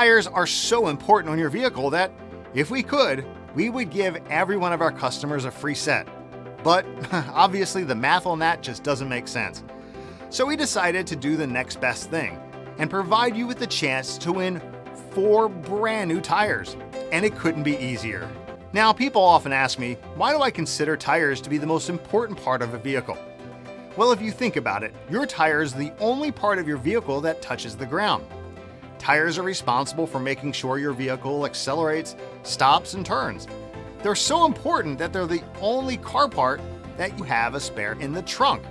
Tires are so important on your vehicle that, if we could, we would give every one of our customers a free set. But obviously the math on that just doesn't make sense. So we decided to do the next best thing and provide you with the chance to win 4 brand new tires. And it couldn't be easier. Now, people often ask me, why do I consider tires to be the most important part of a vehicle? Well, if you think about it, your tires are the only part of your vehicle that touches the ground. Tires are responsible for making sure your vehicle accelerates, stops, and turns. They're so important that they're the only car part that you have a spare in the trunk.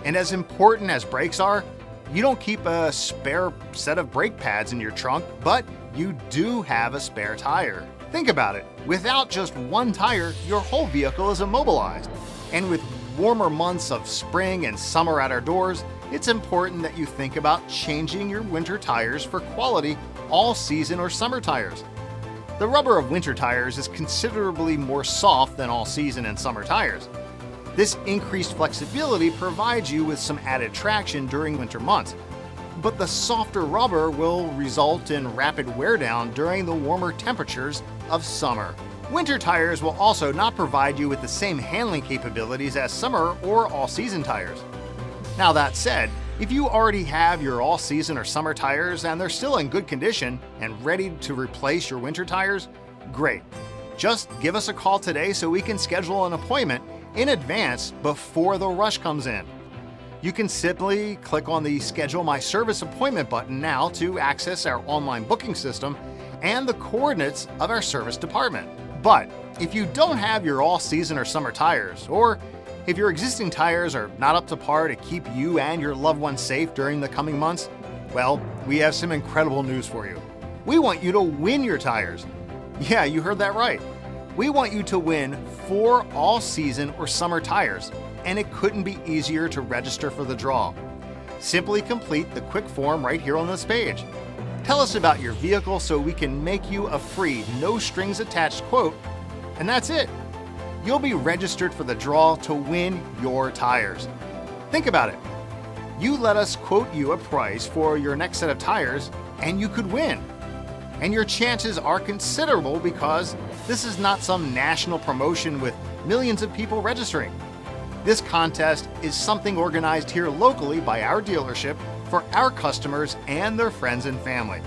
And as important as brakes are, you don't keep a spare set of brake pads in your trunk, but you do have a spare tire. Think about it. Without just one tire, your whole vehicle is immobilized. And with warmer months of spring and summer at our doors, it's important that you think about changing your winter tires for quality all-season or summer tires. The rubber of winter tires is considerably more soft than all-season and summer tires. This increased flexibility provides you with some added traction during winter months, but the softer rubber will result in rapid wear down during the warmer temperatures of summer. Winter tires will also not provide you with the same handling capabilities as summer or all-season tires. Now that said, if you already have your all-season or summer tires and they're still in good condition and ready to replace your winter tires, great. Just give us a call today so we can schedule an appointment in advance before the rush comes in. You can simply click on the Schedule My Service Appointment button now to access our online booking system and the coordinates of our service department. But if you don't have your all-season or summer tires, or if your existing tires are not up to par to keep you and your loved ones safe during the coming months, well, we have some incredible news for you. We want you to win your tires. Yeah, you heard that right. We want you to win 4 all-season or summer tires, and it couldn't be easier to register for the draw. Simply complete the quick form right here on this page. Tell us about your vehicle so we can make you a free, no-strings-attached quote, and that's it. You'll be registered for the draw to win your tires. Think about it. You let us quote you a price for your next set of tires, and you could win. And your chances are considerable because this is not some national promotion with millions of people registering. This contest is something organized here locally by our dealership for our customers and their friends and family.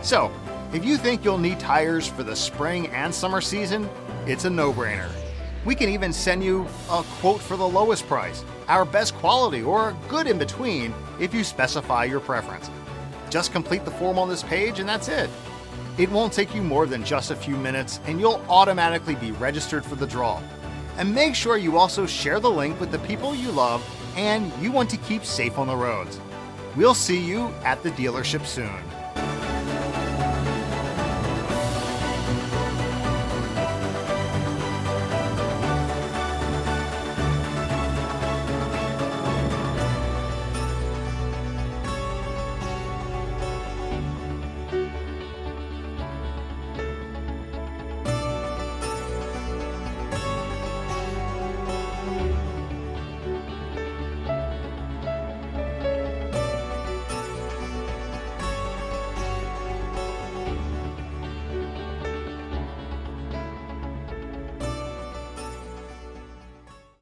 So, if you think you'll need tires for the spring and summer season, it's a no-brainer. We can even send you a quote for the lowest price, our best quality, or a good in between if you specify your preference. Just complete the form on this page and that's it. It won't take you more than just a few minutes and you'll automatically be registered for the draw. And make sure you also share the link with the people you love and you want to keep safe on the roads. We'll see you at the dealership soon.